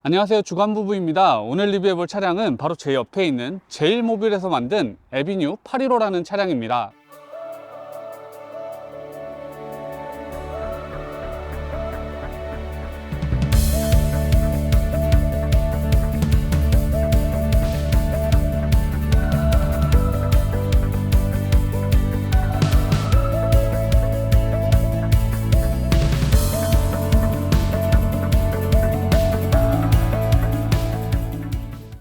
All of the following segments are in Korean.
안녕하세요, 주간부부입니다. 오늘 리뷰해볼 차량은 바로 제 옆에 있는 제일모빌에서 만든 에비뉴 815라는 차량입니다.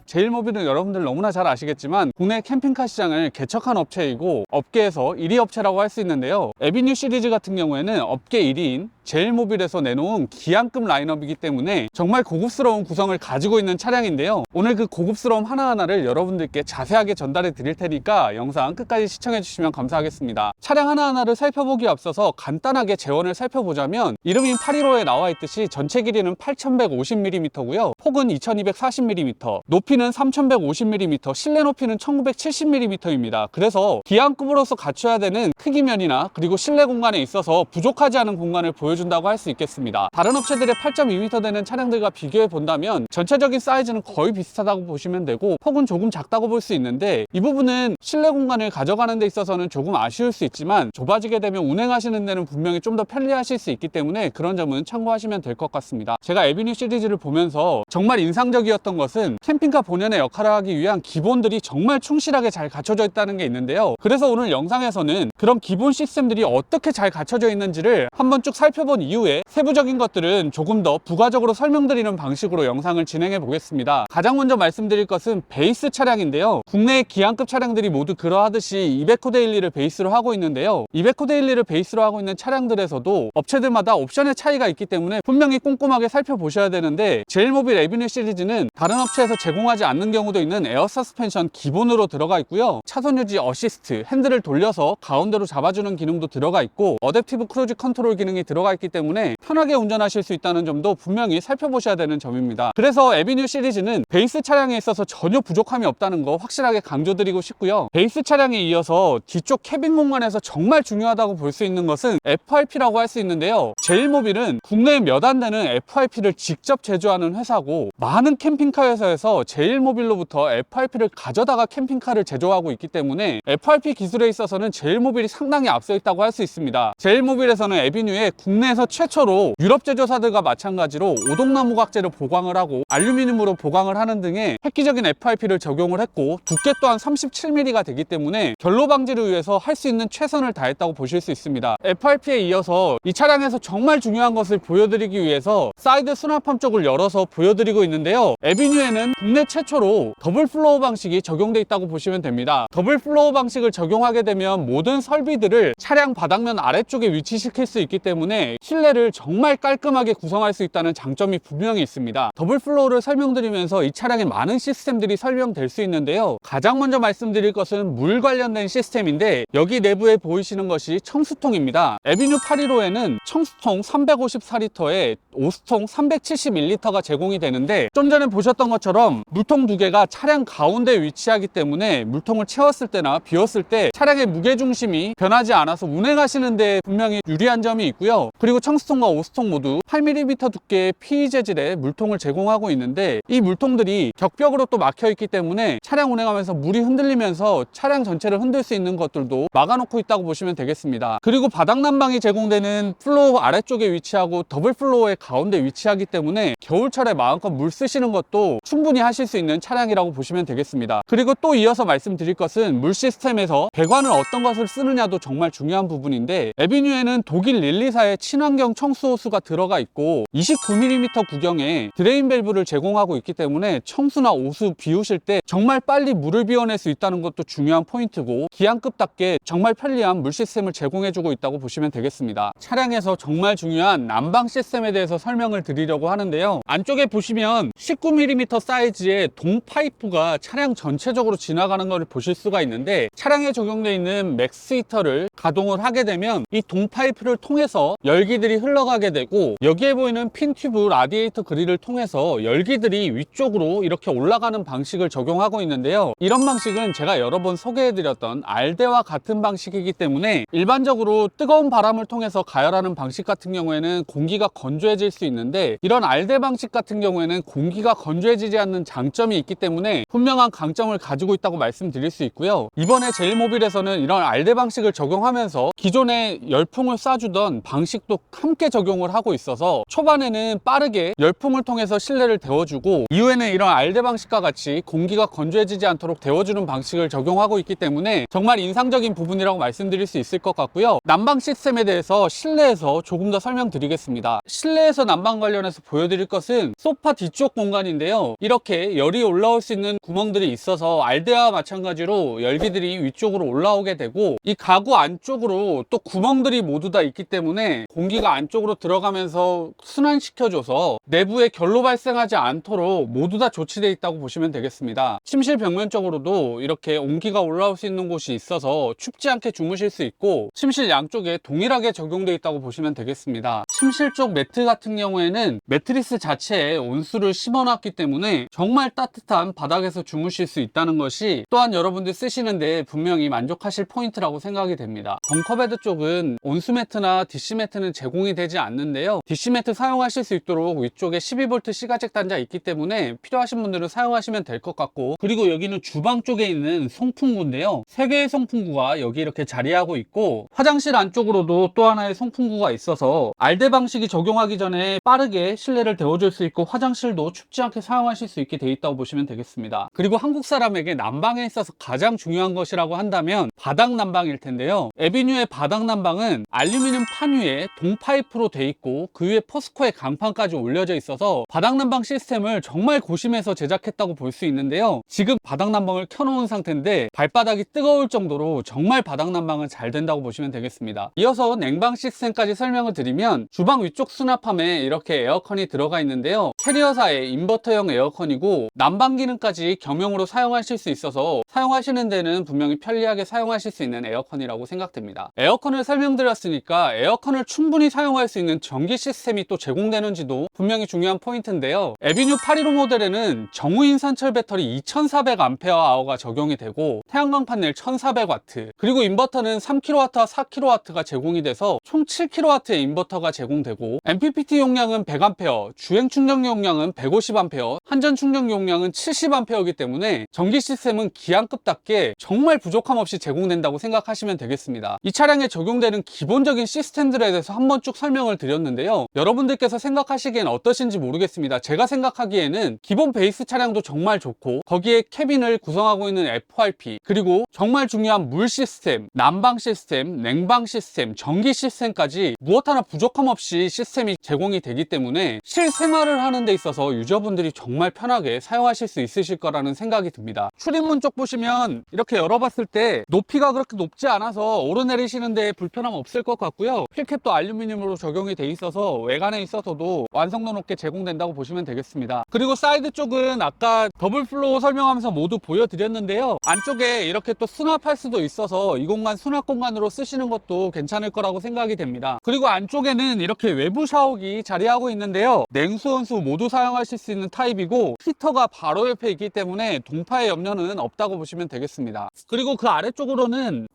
제일모빌은 여러분들 너무나 잘 아시겠지만 국내 캠핑카 시장을 개척한 업체이고 업계에서 1위 업체라고 할 수 있는데요. 에비뉴 시리즈 같은 경우에는 업계 1위인 제일모빌에서 내놓은 기안급 라인업이기 때문에 정말 고급스러운 구성을 가지고 있는 차량인데요. 오늘 그 고급스러움 하나하나를 여러분들께 자세하게 전달해 드릴 테니까 영상 끝까지 시청해 주시면 감사하겠습니다. 차량 하나하나를 살펴보기에 앞서서 간단하게 재원을 살펴보자면 이름인 815에 나와 있듯이 전체 길이는 8150mm고요. 폭은 2240mm, 높이는 3150mm, 실내 높이는 1970mm입니다. 그래서 기안급으로서 갖춰야 되는 크기면이나 그리고 실내 공간에 있어서 부족하지 않은 공간을 보여준다고 할 수 있겠습니다. 다른 업체들의 8.2m 되는 차량들과 비교해 본다면 전체적인 사이즈는 거의 비슷하다고 보시면 되고 폭은 조금 작다고 볼 수 있는데 이 부분은 실내 공간을 가져가는 데 있어서는 조금 아쉬울 수 있지만 좁아지게 되면 운행하시는 데는 분명히 좀 더 편리하실 수 있기 때문에 그런 점은 참고하시면 될 것 같습니다. 제가 에비뉴 시리즈를 보면서 정말 인상적이었던 것은 캠핑카 본연의 역할을 하기 위한 기본들이 정말 충실하게 잘 갖춰져 있다는 게 있는데요. 그래서 오늘 영상에서는 그런 기본 시스템들이 어떻게 잘 갖춰져 있는지를 한번 쭉 살펴본 이후에 세부적인 것들은 조금 더 부가적으로 설명드리는 방식으로 영상을 진행해 보겠습니다. 가장 먼저 말씀드릴 것은 베이스 차량인데요. 국내의 기안급 차량들이 모두 그러하듯이 이베코 데일리를 베이스로 하고 있는데요. 이베코 데일리를 베이스로 하고 있는 차량들에서도 업체들마다 옵션의 차이가 있기 때문에 분명히 꼼꼼하게 살펴보셔야 되는데 제일모빌 에비뉴 시리즈는 다른 업체에서 제공하지 않는 경우도 있는 에어 서스펜션 기본으로 들어가 있고요. 차선 유지 어시스트, 핸들을 돌려서 가운데로 잡아주는 기능도 들어가 있고 어댑티브 크루즈 컨트롤 기능이 들어가 있기 때문에 편하게 운전하실 수 있다는 점도 분명히 살펴보셔야 되는 점입니다. 그래서 에비뉴 시리즈는 베이스 차량에 있어서 전혀 부족함이 없다는 거 확실하게 강조드리고 싶고요. 베이스 차량에 이어서 뒤쪽 캐빈 공간에서 정말 중요하다고 볼 수 있는 것은 FRP라고 할 수 있는데요. 제일모빌은 국내에 몇 안 되는 FRP를 직접 제조하는 회사고 많은 캠핑카 회사에서 제일모빌로부터 FRP를 가져다가 캠핑카를 제조하고 있기 때문에 FRP 기술에 있어서는 제일모빌이 상당히 앞서 있다고 할 수 있습니다. 제일모빌에서는 에비뉴에 국내에서 최초로 유럽 제조사들과 마찬가지로 오동나무 각재를 보강을 하고 알루미늄으로 보강을 하는 등의 획기적인 FRP를 적용을 했고 두께 또한 37mm가 되기 때문에 결로 방지를 위해서 할 수 있는 최선을 다했다고 보실 수 있습니다. FRP에 이어서 이 차량에서 정말 중요한 것을 보여드리기 위해서 사이드 수납함 쪽을 열어서 보여드리고 있는데요. 에비뉴에는 국내 최초로 더블 플로우 방식이 적용되어 있다고 보시면 됩니다. 더블 플로우 방식을 적용하게 되면 모든 설비들을 차량 바닥면 아래쪽에 위치시킬 수 있기 때문에 실내를 정말 깔끔하게 구성할 수 있다는 장점이 분명히 있습니다. 더블 플로우를 설명드리면서 이 차량의 많은 시스템들이 설명될 수 있는데요. 가장 먼저 말씀드릴 것은 물 관련된 시스템인데 여기 내부에 보이시는 것이 청수통입니다. 에비뉴 815에는 청수통 354리터에 오스통 371리터가 제공이 되는데 좀 전에 보셨던 것처럼 물통 두 개가 차량 가운데에 위치하기 때문에 물통을 채웠을 때나 비웠을 때 차량의 무게중심이 변하지 않아서 운행하시는 데 분명히 유리한 점이 있고요. 그리고 청수통과 오스통 모두 8mm 두께의 PE 재질의 물통을 제공하고 있는데 이 물통들이 격벽으로 또 막혀 있기 때문에 차량 운행하면서 물이 흔들리면서 차량 전체를 흔들 수 있는 것들도 막아놓고 있다고 보시면 되겠습니다. 그리고 바닥 난방이 제공되는 플로어 아래쪽에 위치하고 더블 플로어의 가운데 위치하기 때문에 겨울철에 마음껏 물 쓰시는 것도 충분히 하실 수 있는 차량이라고 보시면 되겠습니다. 그리고 또 이어서 말씀드릴 것은 물 시스템에서 배관을 어떤 것을 쓰느냐도 정말 중요한 부분인데 에비뉴에는 독일 릴리사의 친환경 청수 호수가 들어가 있고 29mm 구경에 드레인 밸브를 제공하고 있기 때문에 청수나 오수 비우실 때 정말 빨리 물을 비워낼 수 있다는 것도 중요한 포인트고 기안급답게 정말 편리한 물 시스템을 제공해주고 있다고 보시면 되겠습니다. 차량에서 정말 중요한 난방 시스템에 대해서 설명을 드리려고 하는데요. 안쪽에 보시면 19mm 사이즈의 동 파이프가 차량 전체적으로 지나가는 것을 보실 수가 있는데 차량에 적용되어 있는 맥스 히터를 가동을 하게 되면 이 동 파이프를 통해서 열 열기들이 흘러가게 되고, 여기에 보이는 핀 튜브 라디에이터 그릴을 통해서 열기들이 위쪽으로 이렇게 올라가는 방식을 적용하고 있는데요. 이런 방식은 제가 여러 번 소개해드렸던 알대와 같은 방식이기 때문에 일반적으로 뜨거운 바람을 통해서 가열하는 방식 같은 경우에는 공기가 건조해질 수 있는데, 이런 알대 방식 같은 경우에는 공기가 건조해지지 않는 장점이 있기 때문에 분명한 강점을 가지고 있다고 말씀드릴 수 있고요. 이번에 제일모빌에서는 이런 알대 방식을 적용하면서 기존에 열풍을 쏴주던 방식도 함께 적용을 하고 있어서 초반에는 빠르게 열풍을 통해서 실내를 데워주고, 이후에는 이런 알대 방식과 같이 공기가 건조해지지 않도록 데워주는 방식을 적용하고 있기 때문에 정말 인상적인 부분이라고 말씀드릴 수 있을 것 같고요. 난방 시스템에 대해서 실내에서 조금 더 설명드리겠습니다. 실내에서 난방 관련해서 보여드릴 것은 소파 뒤쪽 공간인데요. 이렇게 열이 올라올 수 있는 구멍들이 있어서 알대와 마찬가지로 열기들이 위쪽으로 올라오게 되고, 이 가구 안쪽으로 또 구멍들이 모두 다 있기 때문에 공기가 안쪽으로 들어가면서 순환시켜줘서 내부에 결로 발생하지 않도록 모두 다 조치되어 있다고 보시면 되겠습니다. 침실 벽면 쪽으로도 이렇게 온기가 올라올 수 있는 곳이 있어서 춥지 않게 주무실 수 있고, 침실 양쪽에 동일하게 적용되어 있다고 보시면 되겠습니다. 침실 쪽 매트 같은 경우에는 매트리스 자체에 온수를 심어놨기 때문에 정말 따뜻한 바닥에서 주무실 수 있다는 것이 또한 여러분들 쓰시는데 분명히 만족하실 포인트라고 생각이 됩니다. 벙커베드 쪽은 온수 매트나 DC 매트는 제공이 되지 않는데요. DC 매트 사용하실 수 있도록 위쪽에 12V 시가잭 단자 있기 때문에 필요하신 분들은 사용하시면 될 것 같고, 그리고 여기는 주방 쪽에 있는 송풍구인데요. 3개의 송풍구가 여기 이렇게 자리하고 있고, 화장실 안쪽으로도 또 하나의 송풍구가 있어서 알대 방식이 적용하기 전에 빠르게 실내를 데워줄 수 있고 화장실도 춥지 않게 사용하실 수 있게 되어 있다고 보시면 되겠습니다. 그리고 한국 사람에게 난방에 있어서 가장 중요한 것이라고 한다면 바닥 난방일 텐데요. 에비뉴의 바닥 난방은 알루미늄 판 위에 동파이프로 되어 있고, 그 위에 포스코의 강판까지 올려져 있어서 바닥 난방 시스템을 정말 고심해서 제작했다고 볼 수 있는데요. 지금 바닥 난방을 켜놓은 상태인데 발바닥이 뜨거울 정도로 정말 바닥 난방은 잘 된다고 보시면 되겠습니다. 이어서 냉방 시스템까지 설명을 드리면, 주방 위쪽 수납함에 이렇게 에어컨이 들어가 있는데요. 캐리어사의 인버터형 에어컨이고 난방 기능까지 겸용으로 사용하실 수 있어서 사용하시는 데는 분명히 편리하게 사용하실 수 있는 에어컨이라고 생각됩니다. 에어컨을 설명드렸으니까 에어컨을 충분히 사용할 수 있는 전기 시스템이 또 제공되는지도 분명히 중요한 포인트인데요. 에비뉴 815 모델에는 정우인 산철 배터리 2400Ah 적용이 되고, 태양광 판넬 1400W, 그리고 인버터는 3kW와 4kW가 제공이 돼서 총 7kW의 인버터가 제공되고, MPPT 용량은 100A, 주행 충전 용량은 150A, 한전 충전 용량은 70A이기 때문에 전기 시스템은 기안급답게 정말 부족함 없이 제공된다고 생각하시면 되겠습니다. 이 차량에 적용되는 기본적인 시스템들에 대해서 한번 쭉 설명을 드렸는데요. 여러분들께서 생각하시기엔 어떠신지 모르겠습니다. 제가 생각하기에는 기본 베이스 차량도 정말 좋고, 거기에 캐빈을 구성하고 있는 FRP, 그리고 정말 중요한 물 시스템, 난방 시스템, 냉방 시스템, 전기 시스템까지 무엇 하나 부족함 없이 시스템이 제공이 되기 때문에 실생활을 하는 데 있어서 유저분들이 정말 편하게 사용하실 수 있으실 거라는 생각이 듭니다. 출입문 쪽 보시면 이렇게 열어봤을 때 높이가 그렇게 높지 않아서 오르내리시는 데 불편함 없을 것 같고요. 휠캡도 알루미늄으로 적용이 돼 있어서 외관에 있어서도 완성도 높게 제공된다고 보시면 되겠습니다. 그리고 사이드 쪽은 아까 더블 플로어 설명하면서 모두 보여드렸는데요. 안쪽에 이렇게 또 수납할 수도 있어서 이 공간 수납 공간으로 쓰시는 것도 괜찮을 거라고 생각이 됩니다. 그리고 안쪽에는 이렇게 외부 샤워기 자리하고 있는데요. 냉수, 온수 모두 사용하실 수 있는 타입이고, 히터가 바로 옆에 있기 때문에 동파의 염려는 없다고 보시면 되겠습니다. 그리고 그 아래쪽으로는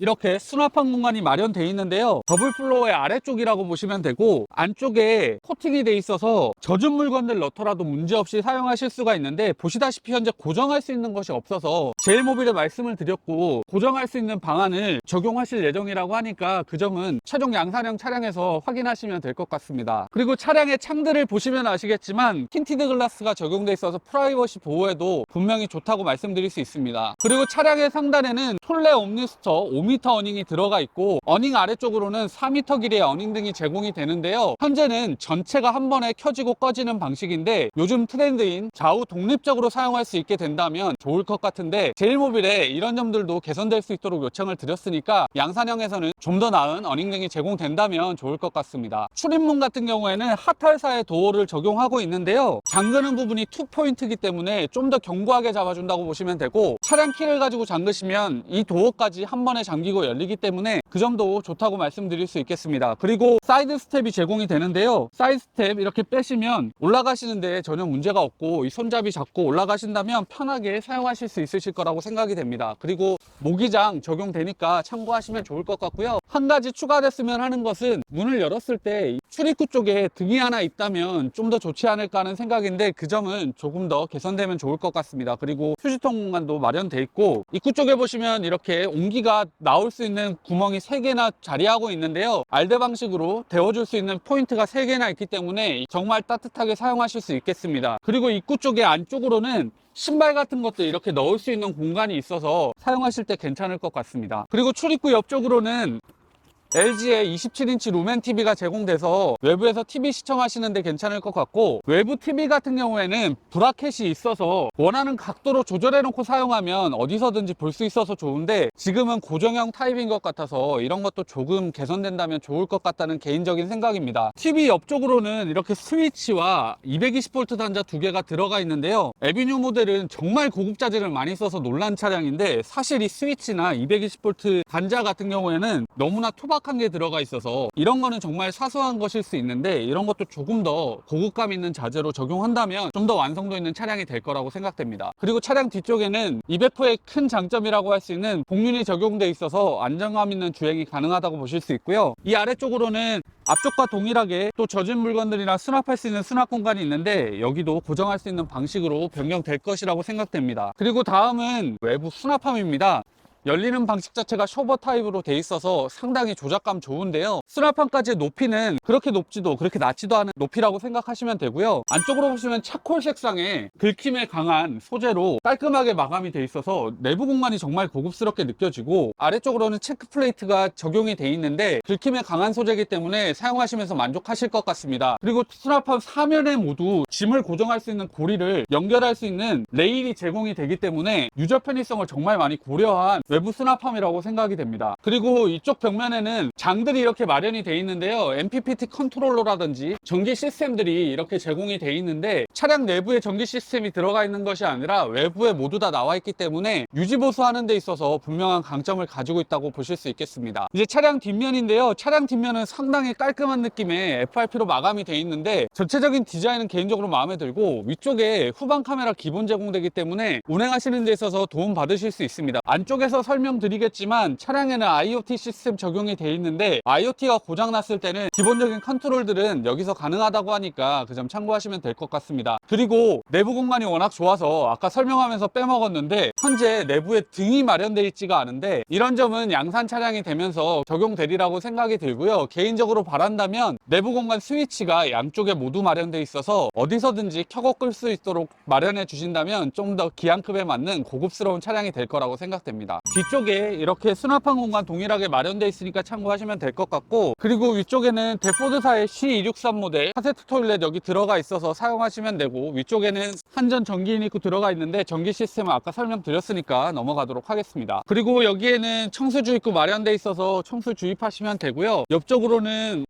이렇게 수납한 공간이 마련되어 있는데요. 더블 플로어의 아래쪽이라고 보시면 되고, 안쪽에 코팅이 돼 있어서 젖은 물건들 넣더라도 문제없이 사용하실 수가 있는데, 보시다시피 현재 고정할 수 있는 것이 없어서 제일모빌에 말씀을 드렸고 고정할 수 있는 방안을 적용하실 예정이라고 하니까 그 점은 최종 양산형 차량에서 확인하시면 될 것 같습니다. 그리고 차량의 창들을 보시면 아시겠지만 틴티드 글라스가 적용돼 있어서 프라이버시 보호에도 분명히 좋다고 말씀드릴 수 있습니다. 그리고 차량의 상단에는 톨레 옴니스터 5m 어닝이 들어가 있고, 어닝 아래쪽으로는 4m 길이의 어닝 등이 제공이 되는데요. 현재는 전체가 한 번에 켜지고 꺼지는 방식인데, 요즘 트렌드인 좌우 독립적으로 사용할 수 있게 된다면 좋을 것 같은데, 제일모빌에 이런 점들도 개선될 수 있도록 요청을 드렸으니까 양산형에서는 좀 더 나은 어닝 등이 제공된다면 좋을 것 같습니다. 출입문 같은 경우에는 하탈사의 도어를 적용하고 있는데요. 잠그는 부분이 2포인트이기 때문에 좀 더 견고하게 잡아준다고 보시면 되고, 차량 키를 가지고 잠그시면 이 도어까지 한 번에 잠그시면 잠기고 열리기 때문에 그 점도 좋다고 말씀드릴 수 있겠습니다. 그리고 사이드 스텝이 제공이 되는데요. 사이드 스텝 이렇게 빼시면 올라가시는데 전혀 문제가 없고 이 손잡이 잡고 올라가신다면 편하게 사용하실 수 있으실 거라고 생각이 됩니다. 그리고 모기장 적용되니까 참고하시면 좋을 것 같고요. 한 가지 추가됐으면 하는 것은 문을 열었을 때 출입구 쪽에 등이 하나 있다면 좀 더 좋지 않을까 하는 생각인데 그 점은 조금 더 개선되면 좋을 것 같습니다. 그리고 휴지통 공간도 마련돼 있고 입구 쪽에 보시면 이렇게 온기가 나올 수 있는 구멍이 3개나 자리하고 있는데요. 알대 방식으로 데워줄 수 있는 포인트가 3개나 있기 때문에 정말 따뜻하게 사용하실 수 있겠습니다. 그리고 입구 쪽에 안쪽으로는 신발 같은 것도 이렇게 넣을 수 있는 공간이 있어서 사용하실 때 괜찮을 것 같습니다. 그리고 출입구 옆쪽으로는 LG의 27인치 루멘 TV가 제공돼서 외부에서 TV 시청하시는데 괜찮을 것 같고, 외부 TV 같은 경우에는 브라켓이 있어서 원하는 각도로 조절해 놓고 사용하면 어디서든지 볼 수 있어서 좋은데, 지금은 고정형 타입인 것 같아서 이런 것도 조금 개선된다면 좋을 것 같다는 개인적인 생각입니다. TV 옆쪽으로는 이렇게 스위치와 220V 단자 2개가 들어가 있는데요. 에비뉴 모델은 정말 고급 자재를 많이 써서 놀란 차량인데, 사실 이 스위치나 220V 단자 같은 경우에는 너무나 투박한 게 들어가 있어서 이런 거는 정말 사소한 것일 수 있는데, 이런 것도 조금 더 고급감 있는 자재로 적용한다면 좀 더 완성도 있는 차량이 될 거라고 생각됩니다. 그리고 차량 뒤쪽에는 200호의 큰 장점이라고 할 수 있는 복륜이 적용돼 있어서 안정감 있는 주행이 가능하다고 보실 수 있고요. 이 아래쪽으로는 앞쪽과 동일하게 또 젖은 물건들이나 수납할 수 있는 수납 공간이 있는데, 여기도 고정할 수 있는 방식으로 변경될 것이라고 생각됩니다. 그리고 다음은 외부 수납함입니다. 열리는 방식 자체가 쇼버 타입으로 돼 있어서 상당히 조작감 좋은데요. 수납함까지의 높이는 그렇게 높지도 그렇게 낮지도 않은 높이라고 생각하시면 되고요. 안쪽으로 보시면 차콜 색상의 긁힘에 강한 소재로 깔끔하게 마감이 돼 있어서 내부 공간이 정말 고급스럽게 느껴지고, 아래쪽으로는 체크 플레이트가 적용이 돼 있는데 긁힘에 강한 소재이기 때문에 사용하시면서 만족하실 것 같습니다. 그리고 수납함 사면에 모두 짐을 고정할 수 있는 고리를 연결할 수 있는 레일이 제공이 되기 때문에 유저 편의성을 정말 많이 고려한 외부 수납함이라고 생각이 됩니다. 그리고 이쪽 벽면에는 장들이 이렇게 마련이 되어 있는데요. MPPT 컨트롤러라든지 전기 시스템들이 이렇게 제공이 되어 있는데, 차량 내부에 전기 시스템이 들어가 있는 것이 아니라 외부에 모두 다 나와 있기 때문에 유지보수하는 데 있어서 분명한 강점을 가지고 있다고 보실 수 있겠습니다. 이제 차량 뒷면인데요. 차량 뒷면은 상당히 깔끔한 느낌의 FRP로 마감이 되어 있는데, 전체적인 디자인은 개인적으로 마음에 들고, 위쪽에 후방 카메라 기본 제공되기 때문에 운행하시는 데 있어서 도움 받으실 수 있습니다. 안쪽에서 설명드리겠지만 차량에는 IoT 시스템 적용이 되어 있는데, IoT가 고장났을 때는 기본적인 컨트롤들은 여기서 가능하다고 하니까 그 점 참고하시면 될 것 같습니다. 그리고 내부 공간이 워낙 좋아서 아까 설명하면서 빼먹었는데, 현재 내부에 등이 마련되어 있지가 않은데, 이런 점은 양산 차량이 되면서 적용되리라고 생각이 들고요. 개인적으로 바란다면 내부 공간 스위치가 양쪽에 모두 마련되어 있어서 어디서든지 켜고 끌 수 있도록 마련해 주신다면 좀 더 기한급에 맞는 고급스러운 차량이 될 거라고 생각됩니다. 뒤쪽에 이렇게 수납함 공간 동일하게 마련되어 있으니까 참고하시면 될 것 같고, 그리고 위쪽에는 데포드사의 C263 모델 카세트 토일렛 여기 들어가 있어서 사용하시면 되고, 위쪽에는 한전 전기 유닛 들어가 있는데 전기 시스템은 아까 설명드렸으니까 넘어가도록 하겠습니다. 그리고 여기에는 청수 주입구 마련되어 있어서 청수 주입하시면 되고요. 옆쪽으로는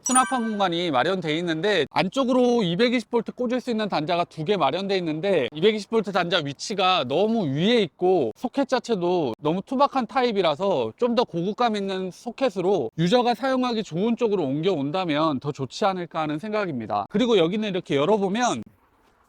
수납함 공간이 마련되어 있는데, 안쪽으로 220V 꽂을 수 있는 단자가 2개 마련되어 있는데, 220V 단자 위치가 너무 위에 있고 소켓 자체도 너무 투박한 타입이라서 좀 더 고급감 있는 소켓으로 유저가 사용하기 좋은 쪽으로 옮겨온다면 더 좋지 않을까 하는 생각입니다. 그리고 여기는 이렇게 열어보면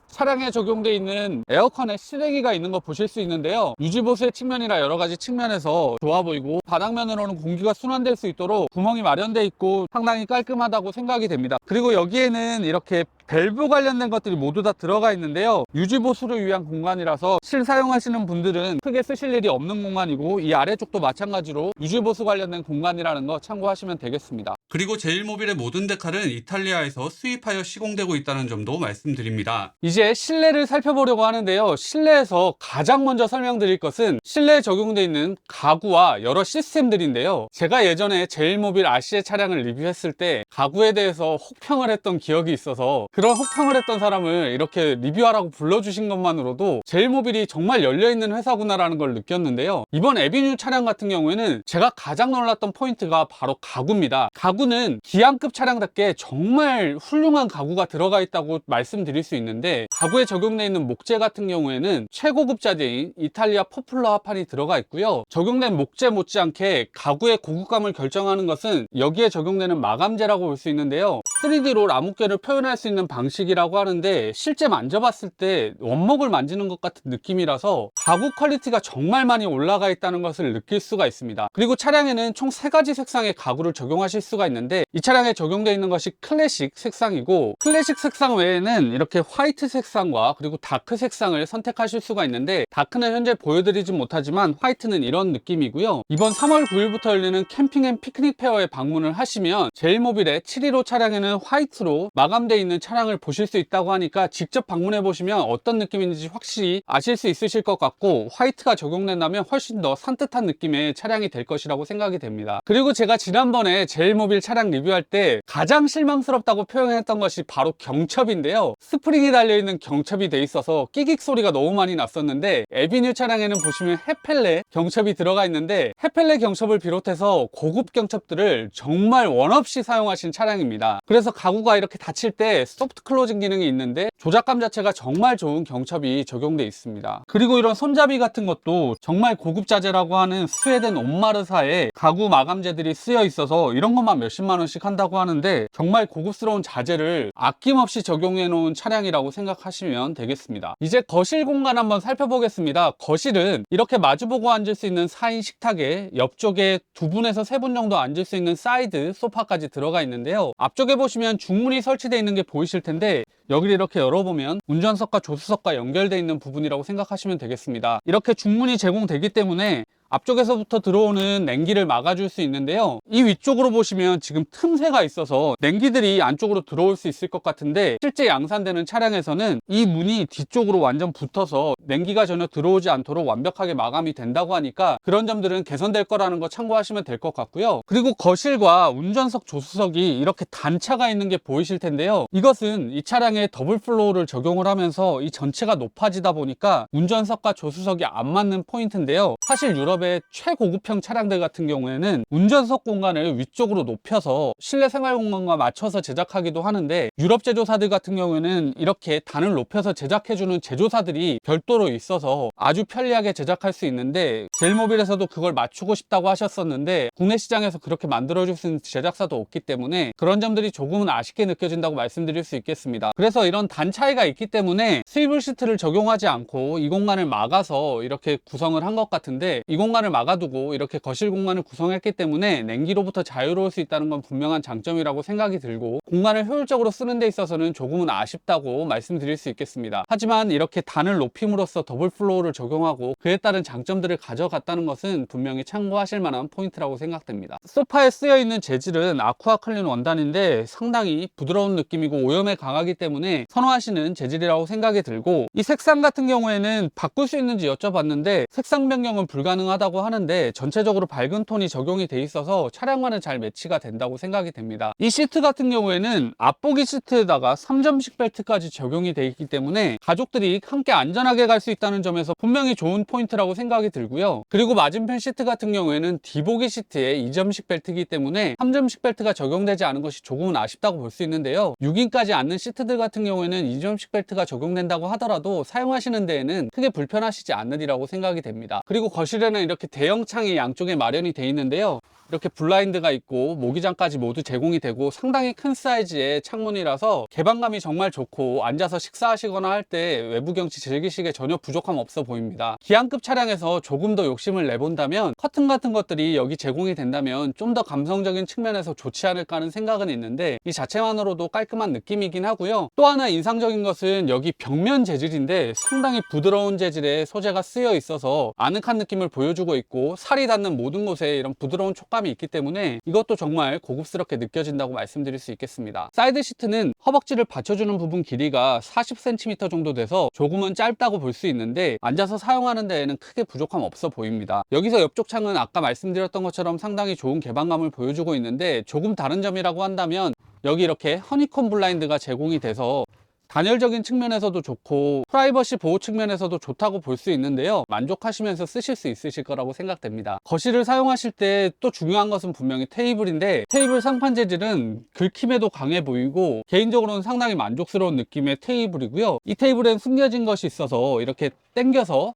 차량에 적용되어 있는 에어컨에 실외기가 있는 거 보실 수 있는데요. 유지보수의 측면이라 여러 가지 측면에서 좋아 보이고, 바닥면으로는 공기가 순환될 수 있도록 구멍이 마련되어 있고 상당히 깔끔하다고 생각이 됩니다. 그리고 여기에는 이렇게 밸브 관련된 것들이 모두 다 들어가 있는데요. 유지보수를 위한 공간이라서 실 사용하시는 분들은 크게 쓰실 일이 없는 공간이고, 이 아래쪽도 마찬가지로 유지보수 관련된 공간이라는 거 참고하시면 되겠습니다. 그리고 제일모빌의 모든 데칼은 이탈리아에서 수입하여 시공되고 있다는 점도 말씀드립니다. 이제 실내를 살펴보려고 하는데요. 실내에서 가장 먼저 설명드릴 것은 실내에 적용되어 있는 가구와 여러 시스템들인데요. 제가 예전에 제일모빌 RC의 차량을 리뷰했을 때 가구에 대해서 혹 혹평을 했던 기억이 있어서 그런 혹평을 했던 사람을 이렇게 리뷰하라고 불러주신 것만으로도 제일모빌이 정말 열려있는 회사구나라는 걸 느꼈는데요. 이번 에비뉴 차량 같은 경우에는 제가 가장 놀랐던 포인트가 바로 가구입니다. 가구는 기안급 차량답게 정말 훌륭한 가구가 들어가 있다고 말씀드릴 수 있는데, 가구에 적용되어 있는 목재 같은 경우에는 최고급 자재인 이탈리아 포플러 합판이 들어가 있고요. 적용된 목재 못지않게 가구의 고급감을 결정하는 것은 여기에 적용되는 마감재라고 볼 수 있는데요. 3D로 나무결을 표현할 수 있는 방식이라고 하는데, 실제 만져봤을 때 원목을 만지는 것 같은 느낌이라서 가구 퀄리티가 정말 많이 올라가 있다는 것을 느낄 수가 있습니다. 그리고 차량에는 총 3가지 색상의 가구를 적용하실 수가 있는데, 이 차량에 적용되어 있는 것이 클래식 색상이고, 클래식 색상 외에는 이렇게 화이트 색상과 그리고 다크 색상을 선택하실 수가 있는데, 다크는 현재 보여드리진 못하지만 화이트는 이런 느낌이고요. 이번 3월 9일부터 열리는 캠핑 앤 피크닉 페어에 방문을 하시면 제일모빌의 715 차량에는 화이트로 마감되어 있는 차량을 보실 수 있다고 하니까 직접 방문해 보시면 어떤 느낌인지 확실히 아실 수 있으실 것 같고, 화이트가 적용된다면 훨씬 더 산뜻한 느낌의 차량이 될 것이라고 생각이 됩니다. 그리고 제가 지난번에 제일모빌 차량 리뷰할 때 가장 실망스럽다고 표현했던 것이 바로 경첩인데요. 스프링이 달려있는 경첩이 돼 있어서 끼익 소리가 너무 많이 났었는데, 에비뉴 차량에는 보시면 헤펠레 경첩이 들어가 있는데, 헤펠레 경첩을 비롯해서 고급 경첩들을 정말 원 없이 사용하신 차량입니다. 그래서 가구가 이렇게 닫힐 때 소프트 클로징 기능이 있는데 조작감 자체가 정말 좋은 경첩이 적용돼 있습니다. 그리고 이런 손잡이 같은 것도 정말 고급 자재라고 하는 스웨덴 옴마르사의 가구 마감재들이 쓰여 있어서 이런 것만 몇십만 원씩 한다고 하는데, 정말 고급스러운 자재를 아낌없이 적용해 놓은 차량이라고 생각하시면 되겠습니다. 이제 거실 공간 한번 살펴보겠습니다. 거실은 이렇게 마주보고 앉을 수 있는 4인 식탁에 옆쪽에 2분에서 3분 정도 앉을 수 있는 사이드 소파까지 들어가 있는데요. 앞쪽에 보시면 중문이 설치되어 있는 게 보이실 텐데, 여기를 이렇게 열어보면 운전석과 조수석과 연결되어 있는 부분이라고 생각하시면 되겠습니다. 이렇게 중문이 제공되기 때문에 앞쪽에서부터 들어오는 냉기를 막아줄 수 있는데요. 이 위쪽으로 보시면 지금 틈새가 있어서 냉기들이 안쪽으로 들어올 수 있을 것 같은데, 실제 양산되는 차량에서는 이 문이 뒤쪽으로 완전 붙어서 냉기가 전혀 들어오지 않도록 완벽하게 마감이 된다고 하니까 그런 점들은 개선될 거라는 거 참고하시면 될 것 같고요. 그리고 거실과 운전석, 조수석이 이렇게 단차가 있는 게 보이실 텐데요. 이것은 이 차량에 더블 플로어를 적용을 하면서 이 전체가 높아지다 보니까 운전석과 조수석이 안 맞는 포인트인데요. 사실 유럽 최고급형 차량들 같은 경우에는 운전석 공간을 위쪽으로 높여서 실내 생활 공간과 맞춰서 제작하기도 하는데, 유럽 제조사들 같은 경우에는 이렇게 단을 높여서 제작해주는 제조사들이 별도로 있어서 아주 편리하게 제작할 수 있는데, 제일모빌에서도 그걸 맞추고 싶다고 하셨었는데 국내 시장에서 그렇게 만들어줄 수 있는 제작사도 없기 때문에 그런 점들이 조금은 아쉽게 느껴진다고 말씀드릴 수 있겠습니다. 그래서 이런 단 차이가 있기 때문에 스위블 시트를 적용하지 않고 이 공간을 막아서 이렇게 구성을 한 것 같은데, 이 공간을 막아두고 이렇게 거실 공간을 구성했기 때문에 냉기로부터 자유로울 수 있다는 건 분명한 장점이라고 생각이 들고, 공간을 효율적으로 쓰는 데 있어서는 조금은 아쉽다고 말씀드릴 수 있겠습니다. 하지만 이렇게 단을 높임으로써 더블 플로어를 적용하고 그에 따른 장점들을 가져갔다는 것은 분명히 참고하실 만한 포인트라고 생각됩니다. 소파에 쓰여 있는 재질은 아쿠아 클린 원단인데 상당히 부드러운 느낌이고 오염에 강하기 때문에 선호하시는 재질이라고 생각이 들고, 이 색상 같은 경우에는 바꿀 수 있는지 여쭤봤는데 색상 변경은 불가능하다고 하는데, 전체적으로 밝은 톤이 적용이 돼 있어서 차량과는 잘 매치가 된다고 생각이 됩니다. 이 시트 같은 경우에는 앞보기 시트에다가 3점식 벨트까지 적용이 돼 있기 때문에 가족들이 함께 안전하게 갈 수 있다는 점에서 분명히 좋은 포인트라고 생각이 들고요. 그리고 맞은편 시트 같은 경우에는 뒤보기 시트에 2점식 벨트이기 때문에 3점식 벨트가 적용되지 않은 것이 조금은 아쉽다고 볼 수 있는데요. 6인까지 앉는 시트들 같은 경우에는 2점식 벨트가 적용된다고 하더라도 사용하시는 데에는 크게 불편하시지 않으리라고 생각이 됩니다. 그리고 거실에는 이렇게 대형 창이 양쪽에 마련이 되어 있는데요. 이렇게 블라인드가 있고 모기장까지 모두 제공이 되고 상당히 큰 사이즈의 창문이라서 개방감이 정말 좋고, 앉아서 식사하시거나 할 때 외부 경치 즐기시기에 전혀 부족함 없어 보입니다. 기안급 차량에서 조금 더 욕심을 내본다면 커튼 같은 것들이 여기 제공이 된다면 좀 더 감성적인 측면에서 좋지 않을까 하는 생각은 있는데, 이 자체만으로도 깔끔한 느낌이긴 하고요. 또 하나 인상적인 것은 여기 벽면 재질인데 상당히 부드러운 재질의 소재가 쓰여 있어서 아늑한 느낌을 보여주고 있고, 살이 닿는 모든 곳에 이런 부드러운 촉감이 있기 때문에 이것도 정말 고급스럽게 느껴진다고 말씀드릴 수 있겠습니다. 사이드 시트는 허벅지를 받쳐주는 부분 길이가 40cm 정도 돼서 조금은 짧다고 볼 수 있는데, 앉아서 사용하는 데에는 크게 부족함 없어 보입니다. 여기서 옆쪽 창은 아까 말씀드렸던 것처럼 상당히 좋은 개방감을 보여주고 있는데, 조금 다른 점이라고 한다면 여기 이렇게 허니콤 블라인드가 제공이 돼서 단열적인 측면에서도 좋고 프라이버시 보호 측면에서도 좋다고 볼 수 있는데요, 만족하시면서 쓰실 수 있으실 거라고 생각됩니다. 거실을 사용하실 때 또 중요한 것은 분명히 테이블인데, 테이블 상판 재질은 긁힘에도 강해 보이고 개인적으로는 상당히 만족스러운 느낌의 테이블이고요. 이 테이블엔 숨겨진 것이 있어서 이렇게 당겨서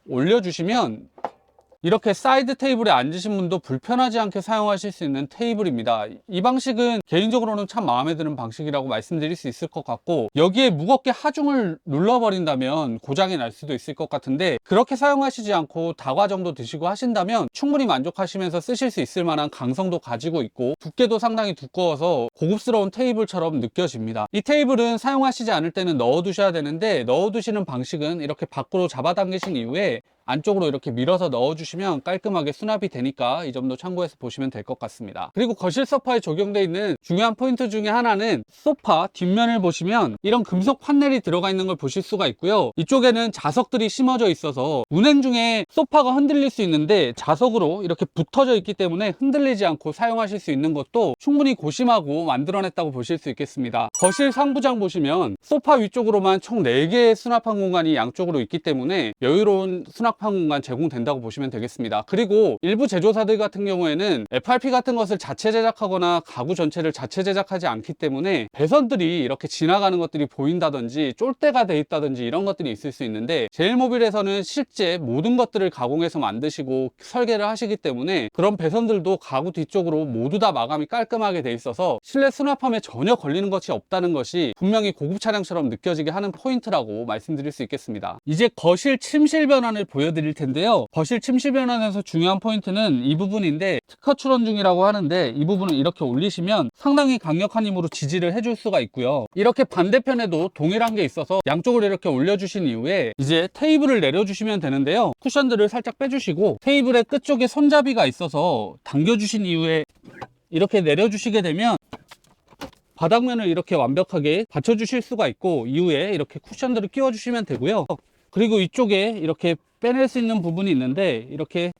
올려주시면 이렇게 사이드 테이블에 앉으신 분도 불편하지 않게 사용하실 수 있는 테이블입니다. 이 방식은 개인적으로는 참 마음에 드는 방식이라고 말씀드릴 수 있을 것 같고, 여기에 무겁게 하중을 눌러버린다면 고장이 날 수도 있을 것 같은데, 그렇게 사용하시지 않고 다과 정도 드시고 하신다면 충분히 만족하시면서 쓰실 수 있을 만한 강성도 가지고 있고 두께도 상당히 두꺼워서 고급스러운 테이블처럼 느껴집니다. 이 테이블은 사용하시지 않을 때는 넣어두셔야 되는데, 넣어두시는 방식은 이렇게 밖으로 잡아당기신 이후에 안쪽으로 이렇게 밀어서 넣어주시면 깔끔하게 수납이 되니까 이 점도 참고해서 보시면 될 것 같습니다. 그리고 거실 소파에 적용되어 있는 중요한 포인트 중에 하나는 소파 뒷면을 보시면 이런 금속 판넬이 들어가 있는 걸 보실 수가 있고요. 이쪽에는 자석들이 심어져 있어서 운행 중에 소파가 흔들릴 수 있는데 자석으로 이렇게 붙어져 있기 때문에 흔들리지 않고 사용하실 수 있는 것도 충분히 고심하고 만들어냈다고 보실 수 있겠습니다. 거실 상부장 보시면 소파 위쪽으로만 총 4개의 수납한 공간이 양쪽으로 있기 때문에 여유로운 수납 공간 제공된다고 보시면 되겠습니다. 그리고 일부 제조사들 같은 경우에는 FRP 같은 것을 자체 제작하거나 가구 전체를 자체 제작하지 않기 때문에 배선들이 이렇게 지나가는 것들이 보인다든지 쫄대가 돼 있다든지 이런 것들이 있을 수 있는데, 제일모빌에서는 실제 모든 것들을 가공해서 만드시고 설계를 하시기 때문에 그런 배선들도 가구 뒤쪽으로 모두 다 마감이 깔끔하게 돼 있어서 실내 수납함에 전혀 걸리는 것이 없다는 것이 분명히 고급 차량처럼 느껴지게 하는 포인트라고 말씀드릴 수 있겠습니다. 이제 거실 침실 변환을 보여드릴 텐데요, 거실 침실 변환에서 중요한 포인트는 이 부분인데, 특허 출원 중이라고 하는데 이 부분을 이렇게 올리시면 상당히 강력한 힘으로 지지를 해줄 수가 있고요. 이렇게 반대편에도 동일한 게 있어서 양쪽을 이렇게 올려주신 이후에 이제 테이블을 내려주시면 되는데요, 쿠션들을 살짝 빼주시고 테이블의 끝쪽에 손잡이가 있어서 당겨주신 이후에 이렇게 내려주시게 되면 바닥면을 이렇게 완벽하게 받쳐주실 수가 있고, 이후에 이렇게 쿠션들을 끼워주시면 되고요. 그리고 이쪽에 이렇게 빼낼 수 있는 부분이 있는데 이렇게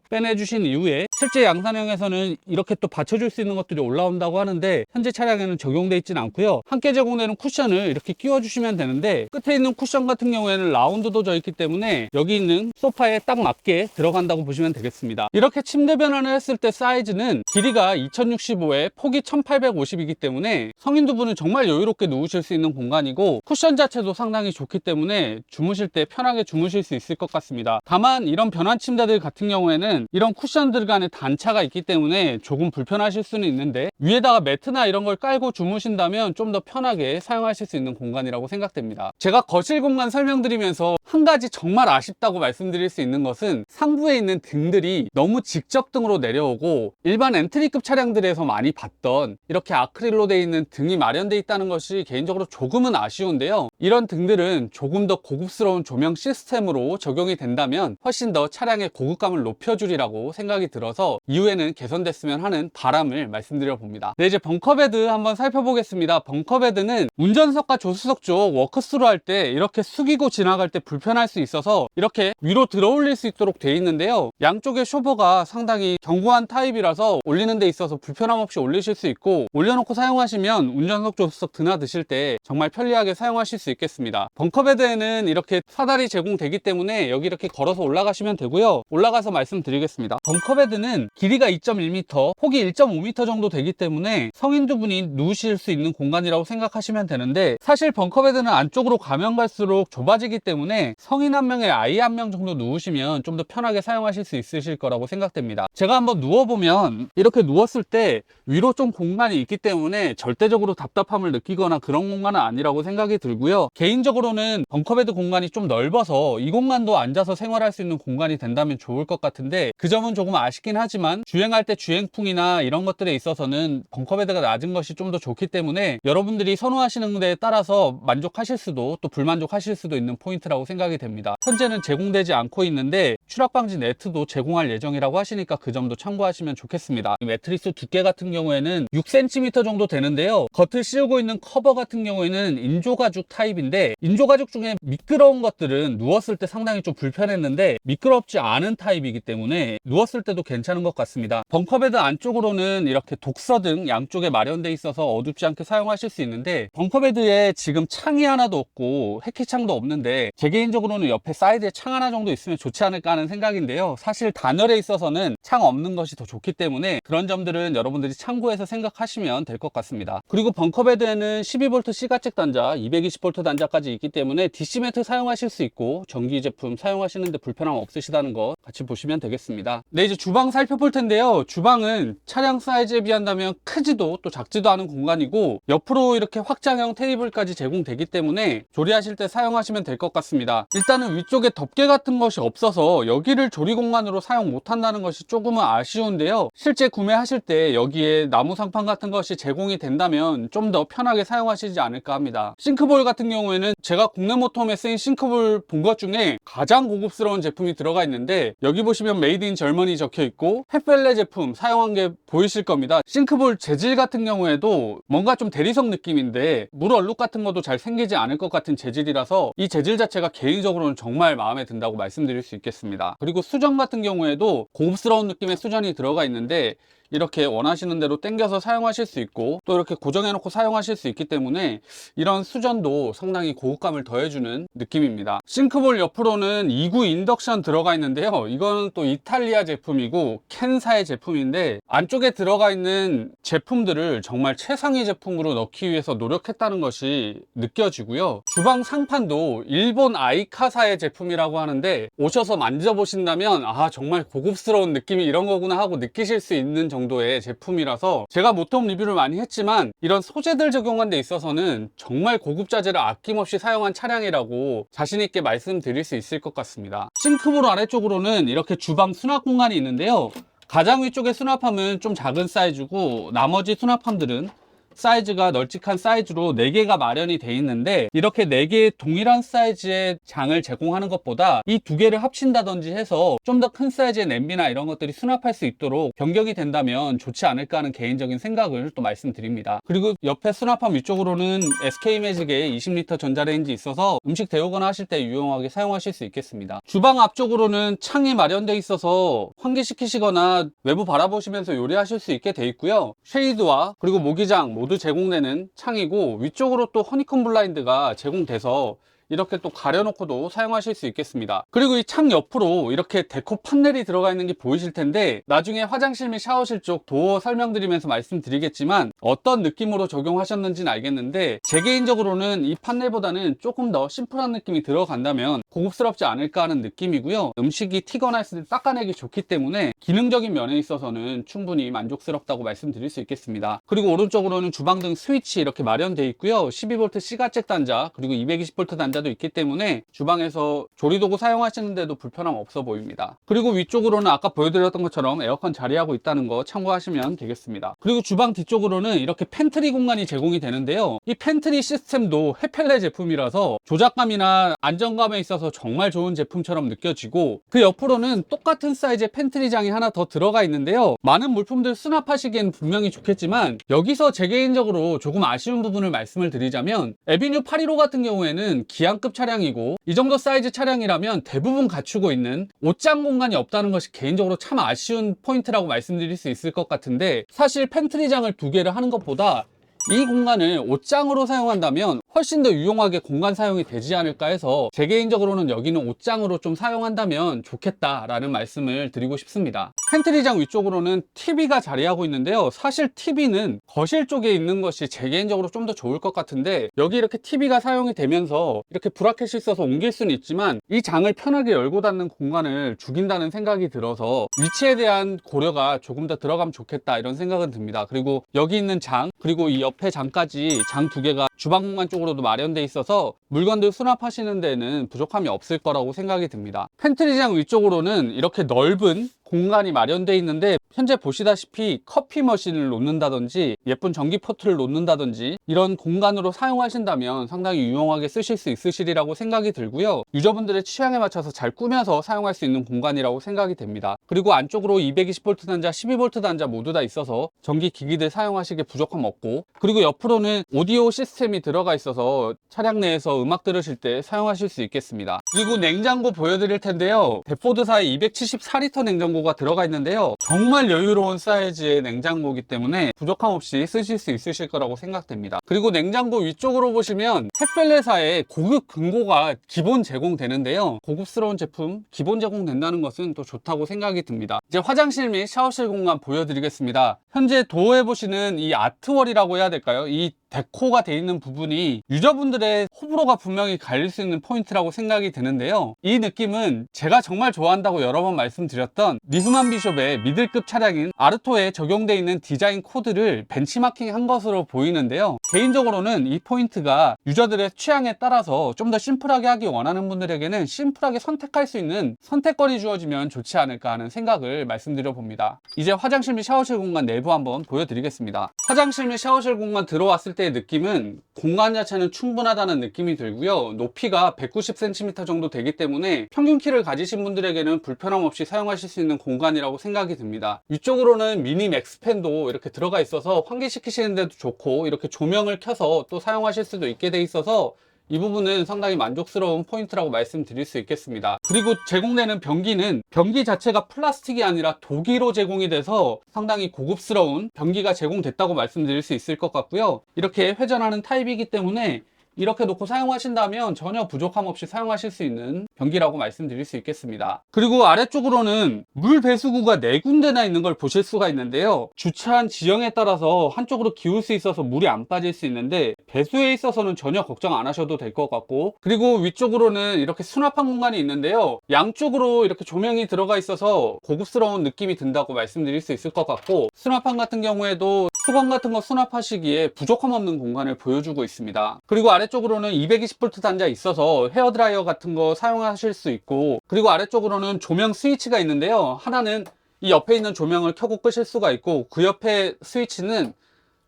빼내주신 이후에 실제 양산형에서는 이렇게 또 받쳐줄 수 있는 것들이 올라온다고 하는데 현재 차량에는 적용되어 있지는 않고요. 함께 제공되는 쿠션을 이렇게 끼워주시면 되는데, 끝에 있는 쿠션 같은 경우에는 라운드도 져 있기 때문에 여기 있는 소파에 딱 맞게 들어간다고 보시면 되겠습니다. 이렇게 침대 변환을 했을 때 사이즈는 길이가 2065에 폭이 1850이기 때문에 성인 두 분은 정말 여유롭게 누우실 수 있는 공간이고, 쿠션 자체도 상당히 좋기 때문에 주무실 때 편하게 주무실 수 있을 것 같습니다. 다만 이런 변환 침대들 같은 경우에는 이런 쿠션들 간에 단차가 있기 때문에 조금 불편하실 수는 있는데, 위에다가 매트나 이런 걸 깔고 주무신다면 좀 더 편하게 사용하실 수 있는 공간이라고 생각됩니다. 제가 거실 공간 설명드리면서 한 가지 정말 아쉽다고 말씀드릴 수 있는 것은 상부에 있는 등들이 너무 직접등으로 내려오고, 일반 엔트리급 차량들에서 많이 봤던 이렇게 아크릴로 되어 있는 등이 마련되어 있다는 것이 개인적으로 조금은 아쉬운데요, 이런 등들은 조금 더 고급스러운 조명 시스템으로 적용이 된다면 훨씬 더 차량의 고급감을 높여주리라고 생각이 들어서 이후에는 개선됐으면 하는 바람을 말씀드려 봅니다. 네, 이제 벙커베드 한번 살펴보겠습니다. 벙커베드는 운전석과 조수석 쪽 워크스루 할 때 이렇게 숙이고 지나갈 때 불편할 수 있어서 이렇게 위로 들어 올릴 수 있도록 되어 있는데요, 양쪽의 쇼버가 상당히 견고한 타입이라서 올리는 데 있어서 불편함 없이 올리실 수 있고, 올려놓고 사용하시면 운전석 조수석 드나드실 때 정말 편리하게 사용하실 수 있겠습니다. 벙커베드에는 이렇게 사다리 제공되기 때문에 여기 이렇게 걸어서 올라가시면 되고요. 올라가서 말씀드리겠습니다. 벙커베드는 길이가 2.1m, 폭이 1.5m 정도 되기 때문에 성인 두 분이 누우실 수 있는 공간이라고 생각하시면 되는데, 사실 벙커베드는 안쪽으로 가면 갈수록 좁아지기 때문에 성인 한 명에 아이 한 명 정도 누우시면 좀 더 편하게 사용하실 수 있으실 거라고 생각됩니다. 제가 한번 누워보면 이렇게 누웠을 때 위로 좀 공간이 있기 때문에 절대적으로 답답함을 느끼거나 그런 공간은 아니라고 생각이 들고요. 개인적으로는 벙커베드 공간이 좀 넓어서 이 공간도 앉아서 생활할 수 있는 공간이 된다면 좋을 것 같은데, 그 점은 조금 아쉽긴 하지만 주행할 때 주행풍이나 이런 것들에 있어서는 벙커베드가 낮은 것이 좀 더 좋기 때문에 여러분들이 선호하시는 데에 따라서 만족하실 수도 또 불만족하실 수도 있는 포인트라고 생각이 됩니다. 현재는 제공되지 않고 있는데 추락방지 네트도 제공할 예정이라고 하시니까 그 점도 참고하시면 좋겠습니다. 매트리스 두께 같은 경우에는 6cm 정도 되는데요, 겉을 씌우고 있는 커버 같은 경우에는 인조가죽 타입 타입인데, 인조가죽 중에 미끄러운 것들은 누웠을 때 상당히 좀 불편했는데 미끄럽지 않은 타입이기 때문에 누웠을 때도 괜찮은 것 같습니다. 벙커베드 안쪽으로는 이렇게 독서등 양쪽에 마련돼 있어서 어둡지 않게 사용하실 수 있는데, 벙커베드에 지금 창이 하나도 없고 해키창도 없는데 제 개인적으로는 옆에 사이드에 창 하나 정도 있으면 좋지 않을까 하는 생각인데요. 사실 단열에 있어서는 창 없는 것이 더 좋기 때문에 그런 점들은 여러분들이 참고해서 생각하시면 될 것 같습니다. 그리고 벙커베드에는 12V C가책 단자, 220V 단자까지 있기 때문에 DC 매트 사용하실 수 있고 전기 제품 사용하시는데 불편함 없으시다는 거 같이 보시면 되겠습니다. 네, 이제 주방 살펴볼 텐데요. 주방은 차량 사이즈에 비한다면 크지도 또 작지도 않은 공간이고 옆으로 이렇게 확장형 테이블까지 제공되기 때문에 조리하실 때 사용하시면 될 것 같습니다. 일단은 위쪽에 덮개 같은 것이 없어서 여기를 조리 공간으로 사용 못한다는 것이 조금은 아쉬운데요. 실제 구매하실 때 여기에 나무 상판 같은 것이 제공이 된다면 좀 더 편하게 사용하시지 않을까 합니다. 싱크볼 같은 경우에는 제가 국내 모터홈에 쓰인 싱크볼 본 것 중에 가장 고급스러운 제품이 들어가 있는데, 여기 보시면 메이드 인 절머니 적혀 있고 햇펠레 제품 사용한 게 보이실 겁니다. 싱크볼 재질 같은 경우에도 뭔가 좀 대리석 느낌인데 물 얼룩 같은 것도 잘 생기지 않을 것 같은 재질이라서 이 재질 자체가 개인적으로는 정말 마음에 든다고 말씀드릴 수 있겠습니다. 그리고 수전 같은 경우에도 고급스러운 느낌의 수전이 들어가 있는데 이렇게 원하시는 대로 당겨서 사용하실 수 있고 또 이렇게 고정해 놓고 사용하실 수 있기 때문에 이런 수전도 상당히 고급감을 더해주는 느낌입니다. 싱크볼 옆으로는 2구 인덕션 들어가 있는데요. 이거는 또 이탈리아 제품이고 켄사의 제품인데 안쪽에 들어가 있는 제품들을 정말 최상위 제품으로 넣기 위해서 노력했다는 것이 느껴지고요. 주방 상판도 일본 아이카사의 제품이라고 하는데 오셔서 만져보신다면 아, 정말 고급스러운 느낌이 이런 거구나 하고 느끼실 수 있는 정도의 제품이라서, 제가 모터홈 리뷰를 많이 했지만 이런 소재들 적용한 데 있어서는 정말 고급 자재를 아낌없이 사용한 차량이라고 자신 있게 말씀드릴 수 있을 것 같습니다. 싱크볼 아래쪽으로는 이렇게 주방 수납 공간이 있는데요. 가장 위쪽의 수납함은 좀 작은 사이즈고 나머지 수납함들은 사이즈가 널찍한 사이즈로 4개가 마련이 돼 있는데, 이렇게 4개의 동일한 사이즈의 장을 제공하는 것보다 이 2개를 합친다든지 해서 좀 더 큰 사이즈의 냄비나 이런 것들이 수납할 수 있도록 변경이 된다면 좋지 않을까 하는 개인적인 생각을 또 말씀드립니다. 그리고 옆에 수납함 위쪽으로는 SK매직의 20L 전자레인지 있어서 음식 데우거나 하실 때 유용하게 사용하실 수 있겠습니다. 주방 앞쪽으로는 창이 마련돼 있어서 환기시키시거나 외부 바라보시면서 요리하실 수 있게 돼 있고요. 쉐이드와 그리고 모기장 모두 제공되는 창이고 위쪽으로 또 허니콤 블라인드가 제공돼서 이렇게 또 가려놓고도 사용하실 수 있겠습니다. 그리고 이 창 옆으로 이렇게 데코 판넬이 들어가 있는 게 보이실 텐데 나중에 화장실 및 샤워실 쪽 도어 설명드리면서 말씀드리겠지만 어떤 느낌으로 적용하셨는지는 알겠는데 제 개인적으로는 이 판넬보다는 조금 더 심플한 느낌이 들어간다면 고급스럽지 않을까 하는 느낌이고요. 음식이 튀거나 했을 때 닦아내기 좋기 때문에 기능적인 면에 있어서는 충분히 만족스럽다고 말씀드릴 수 있겠습니다. 그리고 오른쪽으로는 주방등 스위치 이렇게 마련되어 있고요. 12V C가책 단자 그리고 220V 단자도 있기 때문에 주방에서 조리도구 사용하시는데도 불편함 없어 보입니다. 그리고 위쪽으로는 아까 보여드렸던 것처럼 에어컨 자리하고 있다는 거 참고하시면 되겠습니다. 그리고 주방 뒤쪽으로는 이렇게 팬트리 공간이 제공이 되는데요. 이 팬트리 시스템도 헤펠레 제품이라서 조작감이나 안정감에 있어서 정말 좋은 제품처럼 느껴지고, 그 옆으로는 똑같은 사이즈의 팬트리장이 하나 더 들어가 있는데요. 많은 물품들 수납하시기엔 분명히 좋겠지만 여기서 제 개인적으로 조금 아쉬운 부분을 말씀을 드리자면 에비뉴 815 같은 경우에는 기안급 차량이고 이 정도 사이즈 차량이라면 대부분 갖추고 있는 옷장 공간이 없다는 것이 개인적으로 참 아쉬운 포인트라고 말씀드릴 수 있을 것 같은데, 사실 팬트리장을 2개를 하는 것보다 이 공간을 옷장으로 사용한다면 훨씬 더 유용하게 공간 사용이 되지 않을까 해서 제 개인적으로는 여기는 옷장으로 좀 사용한다면 좋겠다라는 말씀을 드리고 싶습니다. 팬트리장 위쪽으로는 TV가 자리하고 있는데요. 사실 TV는 거실 쪽에 있는 것이 제 개인적으로 좀 더 좋을 것 같은데 여기 이렇게 TV가 사용이 되면서 이렇게 브라켓이 있어서 옮길 수는 있지만 이 장을 편하게 열고 닫는 공간을 죽인다는 생각이 들어서 위치에 대한 고려가 조금 더 들어가면 좋겠다 이런 생각은 듭니다. 그리고 여기 있는 장 그리고 이 옆에 장까지 장 2개가 주방 공간 쪽으로도 마련돼 있어서 물건들 수납하시는 데는 부족함이 없을 거라고 생각이 듭니다. 팬트리장 위쪽으로는 이렇게 넓은 공간이 마련되어 있는데 현재 보시다시피 커피 머신을 놓는다든지 예쁜 전기 포트를 놓는다든지 이런 공간으로 사용하신다면 상당히 유용하게 쓰실 수 있으시리라고 생각이 들고요. 유저분들의 취향에 맞춰서 잘 꾸며서 사용할 수 있는 공간이라고 생각이 됩니다. 그리고 안쪽으로 220V 단자, 12V 단자 모두 다 있어서 전기 기기들 사용하시기에 부족함 없고, 그리고 옆으로는 오디오 시스템이 들어가 있어서 차량 내에서 음악 들으실 때 사용하실 수 있겠습니다. 그리고 냉장고 보여드릴 텐데요. 베포드사의 274L 냉장고가 들어가 있는데요. 정말 여유로운 사이즈의 냉장고이기 때문에 부족함 없이 쓰실 수 있으실 거라고 생각됩니다. 그리고 냉장고 위쪽으로 보시면 햇펠레사의 고급 금고가 기본 제공되는데요. 고급스러운 제품 기본 제공된다는 것은 또 좋다고 생각이 듭니다. 이제 화장실 및 샤워실 공간 보여드리겠습니다. 현재 도어에 보시는 이 아트월이라고 해야 될까요? 이 데코가 되어 있는 부분이 유저분들의 호불호가 분명히 갈릴 수 있는 포인트라고 생각이 드는데요. 이 느낌은 제가 정말 좋아한다고 여러 번 말씀드렸던 니스만 비숍의 미들급 차량인 아르토에 적용되어 있는 디자인 코드를 벤치마킹한 것으로 보이는데요. 개인적으로는 이 포인트가 유저들의 취향에 따라서 좀 더 심플하게 하기 원하는 분들에게는 심플하게 선택할 수 있는 선택권이 주어지면 좋지 않을까 하는 생각을 말씀드려 봅니다. 이제 화장실 및 샤워실 공간 내부 한번 보여드리겠습니다. 화장실 및 샤워실 공간 들어왔을 때의 느낌은 공간 자체는 충분하다는 느낌이 들고요. 높이가 190cm 정도 되기 때문에 평균 키를 가지신 분들에게는 불편함 없이 사용하실 수 있는 공간이라고 생각이 듭니다. 위쪽으로는 미니 맥스팬도 이렇게 들어가 있어서 환기시키시는 데도 좋고, 이렇게 조명을 켜서 또 사용하실 수도 있게 돼 있어서 이 부분은 상당히 만족스러운 포인트라고 말씀드릴 수 있겠습니다. 그리고 제공되는 변기는 변기 자체가 플라스틱이 아니라 독일로 제공이 돼서 상당히 고급스러운 변기가 제공됐다고 말씀드릴 수 있을 것 같고요. 이렇게 회전하는 타입이기 때문에 이렇게 놓고 사용하신다면 전혀 부족함 없이 사용하실 수 있는 변기라고 말씀드릴 수 있겠습니다. 그리고 아래쪽으로는 물 배수구가 4군데나 있는 걸 보실 수가 있는데요. 주차한 지형에 따라서 한쪽으로 기울 수 있어서 물이 안 빠질 수 있는데 배수에 있어서는 전혀 걱정 안 하셔도 될 것 같고, 그리고 위쪽으로는 이렇게 수납한 공간이 있는데요. 양쪽으로 이렇게 조명이 들어가 있어서 고급스러운 느낌이 든다고 말씀드릴 수 있을 것 같고, 수납판 같은 경우에도 수건 같은 거 수납하시기에 부족함 없는 공간을 보여주고 있습니다. 그리고 아래쪽으로는 220V 단자 있어서 헤어드라이어 같은 거 사용하실 수 있고, 그리고 아래쪽으로는 조명 스위치가 있는데요. 하나는 이 옆에 있는 조명을 켜고 끄실 수가 있고, 그 옆에 스위치는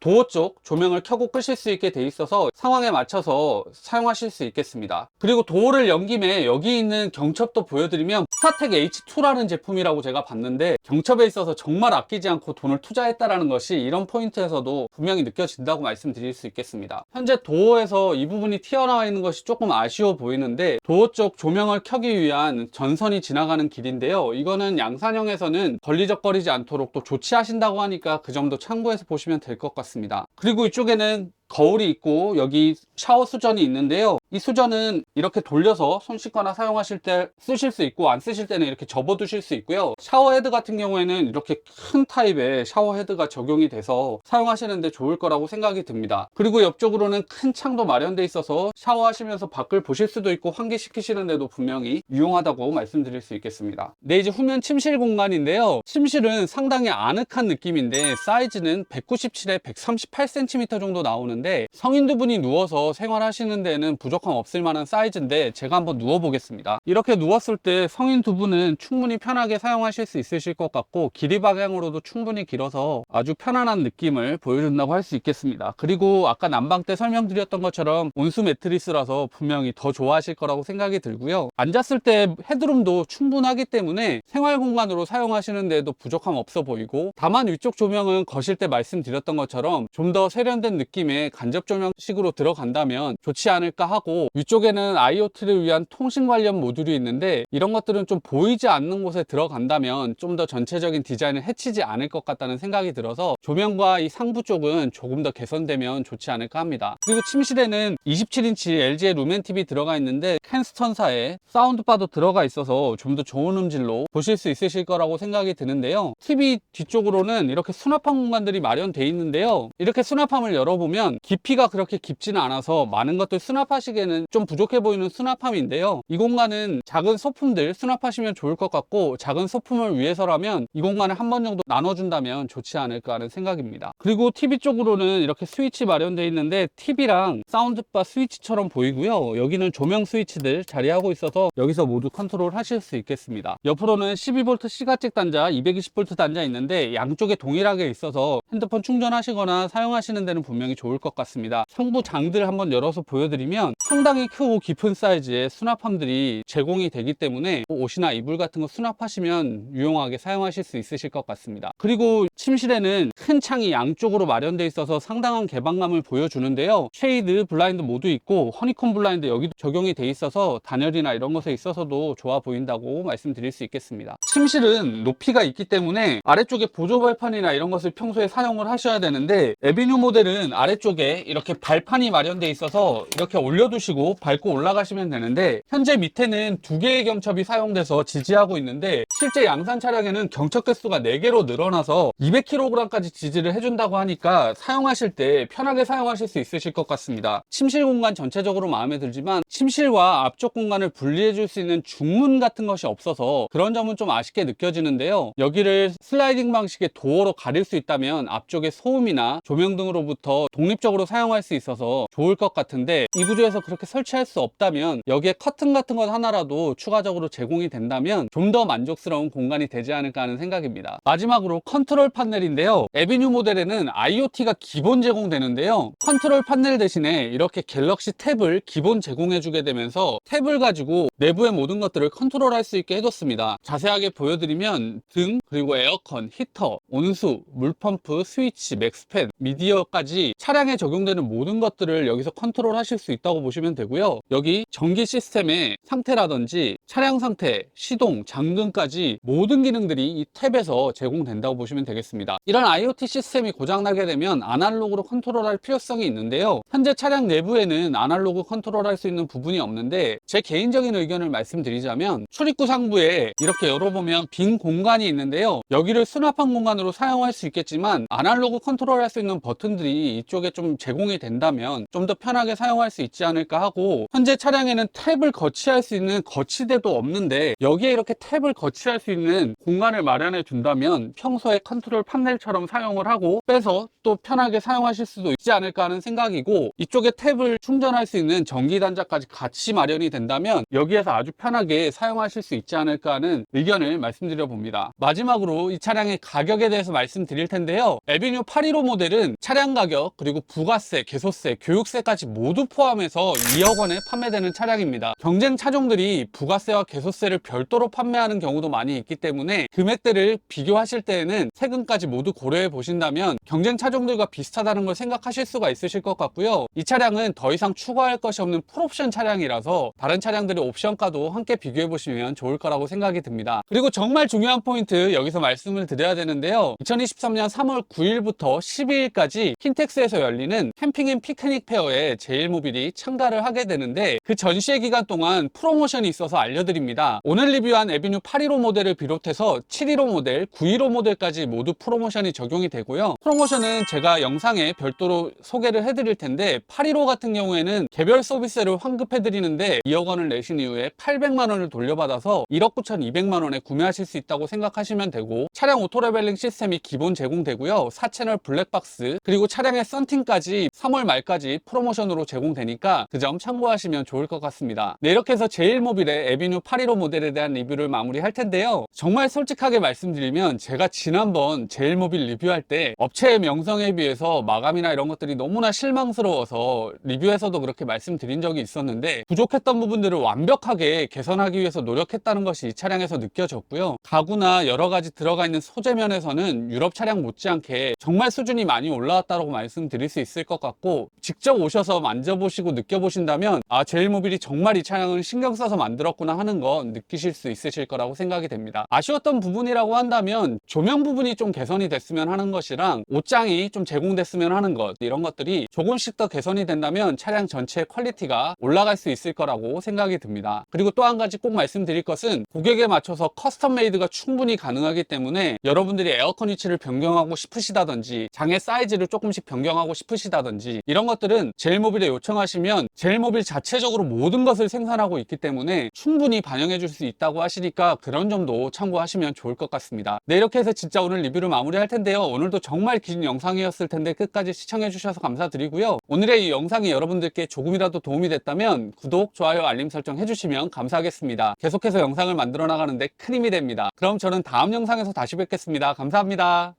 도어 쪽 조명을 켜고 끄실 수 있게 돼 있어서 상황에 맞춰서 사용하실 수 있겠습니다. 그리고 도어를 연 김에 여기 있는 경첩도 보여드리면 스타텍 H2라는 제품이라고 제가 봤는데, 경첩에 있어서 정말 아끼지 않고 돈을 투자했다라는 것이 이런 포인트에서도 분명히 느껴진다고 말씀드릴 수 있겠습니다. 현재 도어에서 이 부분이 튀어나와 있는 것이 조금 아쉬워 보이는데, 도어 쪽 조명을 켜기 위한 전선이 지나가는 길인데요. 이거는 양산형에서는 걸리적거리지 않도록 또 조치하신다고 하니까 그 점도 참고해서 보시면 될 것 같습니다. 그리고 이쪽에는 거울이 있고 여기 샤워 수전이 있는데요. 이 수전은 이렇게 돌려서 손 씻거나 사용하실 때 쓰실 수 있고, 안 쓰실 때는 이렇게 접어 두실 수 있고요. 샤워 헤드 같은 경우에는 이렇게 큰 타입의 샤워 헤드가 적용이 돼서 사용하시는데 좋을 거라고 생각이 듭니다. 그리고 옆쪽으로는 큰 창도 마련돼 있어서 샤워하시면서 밖을 보실 수도 있고 환기시키시는데도 분명히 유용하다고 말씀드릴 수 있겠습니다. 네, 이제 후면 침실 공간인데요. 침실은 상당히 아늑한 느낌인데 사이즈는 197에 138cm 정도 나오는 성인 두 분이 누워서 생활하시는 데는 부족함 없을 만한 사이즈인데, 제가 한번 누워 보겠습니다. 이렇게 누웠을 때 성인 두 분은 충분히 편하게 사용하실 수 있으실 것 같고, 길이 방향으로도 충분히 길어서 아주 편안한 느낌을 보여준다고 할 수 있겠습니다. 그리고 아까 난방 때 설명드렸던 것처럼 온수 매트리스라서 분명히 더 좋아하실 거라고 생각이 들고요. 앉았을 때 헤드룸도 충분하기 때문에 생활 공간으로 사용하시는 데도 부족함 없어 보이고, 다만 위쪽 조명은 거실 때 말씀드렸던 것처럼 좀 더 세련된 느낌의 간접 조명식으로 들어간다면 좋지 않을까 하고, 위쪽에는 IoT를 위한 통신 관련 모듈이 있는데 이런 것들은 좀 보이지 않는 곳에 들어간다면 좀 더 전체적인 디자인을 해치지 않을 것 같다는 생각이 들어서 조명과 이 상부 쪽은 조금 더 개선되면 좋지 않을까 합니다. 그리고 침실에는 27인치 LG의 루멘 TV 들어가 있는데 캔스턴사의 사운드바도 들어가 있어서 좀 더 좋은 음질로 보실 수 있으실 거라고 생각이 드는데요. TV 뒤쪽으로는 이렇게 수납함 공간들이 마련되어 있는데요. 이렇게 수납함을 열어보면 깊이가 그렇게 깊지는 않아서 많은 것들 수납하시기에는 좀 부족해 보이는 수납함인데요. 이 공간은 작은 소품들 수납하시면 좋을 것 같고, 작은 소품을 위해서라면 이 공간을 한 번 정도 나눠준다면 좋지 않을까 하는 생각입니다. 그리고 TV 쪽으로는 이렇게 스위치 마련되어 있는데 TV랑 사운드바 스위치처럼 보이고요. 여기는 조명 스위치들 자리하고 있어서 여기서 모두 컨트롤 하실 수 있겠습니다. 옆으로는 12V 시가잭 단자, 220V 단자 있는데 양쪽에 동일하게 있어서 핸드폰 충전하시거나 사용하시는 데는 분명히 좋을 것 같습니다. 상부 장들 한번 열어서 보여드리면 상당히 크고 깊은 사이즈의 수납함들이 제공이 되기 때문에 옷이나 이불 같은 거 수납하시면 유용하게 사용하실 수 있으실 것 같습니다. 그리고 침실에는 큰 창이 양쪽으로 마련되어 있어서 상당한 개방감을 보여주는데요. 쉐이드, 블라인드 모두 있고 허니콤 블라인드 여기도 적용이 돼 있어서 단열이나 이런 것에 있어서도 좋아 보인다고 말씀드릴 수 있겠습니다. 침실은 높이가 있기 때문에 아래쪽에 보조 발판이나 이런 것을 평소에 사용을 하셔야 되는데, 에비뉴 모델은 아래쪽에 이렇게 발판이 마련되어 있어서 이렇게 올려두시고 밟고 올라가시면 되는데, 현재 밑에는 2개의 경첩이 사용돼서 지지하고 있는데 실제 양산 차량에는 경첩 개수가 4개로 늘어나서 200kg까지 지지를 해준다고 하니까 사용하실 때 편하게 사용하실 수 있으실 것 같습니다. 침실 공간 전체적으로 마음에 들지만 침실과 앞쪽 공간을 분리해 줄 수 있는 중문 같은 것이 없어서 그런 점은 좀 아쉽게 느껴지는데요. 여기를 슬라이딩 방식의 도어로 가릴 수 있다면 앞쪽에 소음이나 조명 등으로부터 독립적으로 사용할 수 있어서 좋을 것 같은데, 이 구조에서 그렇게 설치할 수 없다면 여기에 커튼 같은 것 하나라도 추가적으로 제공이 된다면 좀 더 만족스러운 공간이 되지 않을까 하는 생각입니다. 마지막으로 컨트롤 판넬인데요. 에비뉴 모델에는 IoT가 기본 제공되는데요. 컨트롤 판넬 대신에 이렇게 갤럭시 탭을 기본 제공해 주게 되면서 탭을 가지고 내부의 모든 것들을 컨트롤할 수 있게 해줬습니다. 자세하게 보여드리면 등, 그리고 에어컨, 히터, 온수, 물펌프, 스위치, 맥스팬, 미디어까지 차량에 적용되는 모든 것들을 여기서 컨트롤 하실 수 있다고 보시면 되고요. 여기 전기 시스템의 상태라든지 차량 상태, 시동, 잠금까지 모든 기능들이 이 탭에서 제공된다고 보시면 되겠습니다. 이런 IoT 시스템이 고장나게 되면 아날로그로 컨트롤할 필요성이 있는데요. 현재 차량 내부에는 아날로그 컨트롤할 수 있는 부분이 없는데, 제 개인적인 의견을 말씀드리자면 출입구 상부에 이렇게 열어보면 빈 공간이 있는데요. 여기를 수납한 공간으로 사용할 수 있겠지만 아날로그 컨트롤할 수 있는 버튼들이 이쪽에 좀 제공이 된다면 좀 더 편하게 사용할 수 있지 않을까 하고, 현재 차량에는 탭을 거치할 수 있는 거치대도 없는데 여기에 이렇게 탭을 거치할 수 있는 공간을 마련해 준다면 평소에 컨트롤 판넬처럼 사용을 하고 빼서 또 편하게 사용하실 수도 있지 않을까 하는 생각이고, 이쪽에 탭을 충전할 수 있는 전기 단자까지 같이 마련이 된다면 여기에서 아주 편하게 사용하실 수 있지 않을까 하는 의견을 말씀드려 봅니다. 마지막으로 이 차량의 가격에 대해서 말씀드릴 텐데요. 에비뉴 815 모델은 차량 가격, 그리고 부가세, 개소세, 교육세까지 모두 포함해서 2억 원에 판매되는 차량입니다. 경쟁 차종들이 부가세와 개소세를 별도로 판매하는 경우도 많이 있기 때문에 금액대를 비교하실 때에는 세금까지 모두 고려해 보신다면 경쟁 차종들과 비슷하다는 걸 생각하실 수가 있으실 것 같고요. 이 차량은 더 이상 추가할 것이 없는 풀옵션 차량이라서 다른 차량들의 옵션가도 함께 비교해 보시면 좋을 거라고 생각이 듭니다. 그리고 정말 중요한 포인트 여기서 말씀을 드려야 되는데요. 2023년 3월 9일부터 12일까지 킨텍스에서 열리는 캠핑 앤 피크닉 페어에 제일모빌이 참가를 하게 되는데, 그 전시회 기간 동안 프로모션이 있어서 알려드립니다. 오늘 리뷰한 에비뉴 815 모델을 비롯해서 715 모델, 915 모델까지 모두 프로모션이 적용이 되고요. 프로모션은 제가 영상에 별도로 소개를 해드릴 텐데, 815 같은 경우에는 개별 서비스를 환급해드리는데 2억 원을 내신 이후에 800만 원을 돌려받아서 1억 9,200만 원에 구매하실 수 있다고 생각하시면 되고, 차량 오토레벨링 시스템이 기본 제공되고요. 4채널 블랙박스, 그리고 차량의 썬팅까지 3월 말까지 프로모션으로 제공되니까 그 점 참고하시면 좋을 것 같습니다. 네, 이렇게 해서 제일모빌의 에비뉴 815 모델에 대한 리뷰를 마무리할 텐데요. 정말 솔직하게 말씀드리면 제가 지난번 제일모빌 리뷰할 때 업체의 명성에 비해서 마감이나 이런 것들이 너무나 실망스러워서 리뷰에서도 그렇게 말씀드린 적이 있었는데, 부족했던 부분들을 완벽하게 개선하기 위해서 노력했다는 것이 이 차량에서 느껴졌고요. 가구나 여러 가지 들어가 있는 소재 면에서는 유럽 차량 못지않게 정말 수준이 많이 올라왔다고 말씀드릴 수 있을 것 같고, 직접 오셔서 만져보시고 느껴보신다면 제일모빌이 정말 이 차량을 신경 써서 만들었구나 하는 건 느끼실 수 있으실 거라고 생각이 됩니다. 아쉬웠던 부분이라고 한다면 조명 부분이 좀 개선이 됐으면 하는 것이랑 옷장이 좀 제공됐으면 하는 것, 이런 것들이 조금씩 더 개선이 된다면 차량 전체의 퀄리티가 올라갈 수 있을 거라고 생각이 듭니다. 그리고 또 한 가지 꼭 말씀드릴 것은 고객에 맞춰서 커스텀 메이드가 충분히 가능하기 때문에 여러분들이 에어컨 위치를 변경하고 싶으시다든지 장의 사이즈를 조금씩 변경하고 싶으시다든지 이런 것들은 제일모빌에 요청하시면 제일모빌 자체적으로 모든 것을 생산하고 있기 때문에 충분히 반영해 줄 수 있다고 하시니까 그런 점도 참고하시면 좋을 것 같습니다. 네, 이렇게 해서 진짜 오늘 리뷰를 마무리할 텐데요. 오늘도 정말 긴 영상이었을 텐데 끝까지 시청해 주셔서 감사드리고요. 오늘의 이 영상이 여러분들께 조금이라도 도움이 됐다면 구독, 좋아요, 알림 설정 해주시면 감사하겠습니다. 계속해서 영상을 만들어 나가는데 큰 힘이 됩니다. 그럼 저는 다음 영상에서 다시 뵙겠습니다. 감사합니다.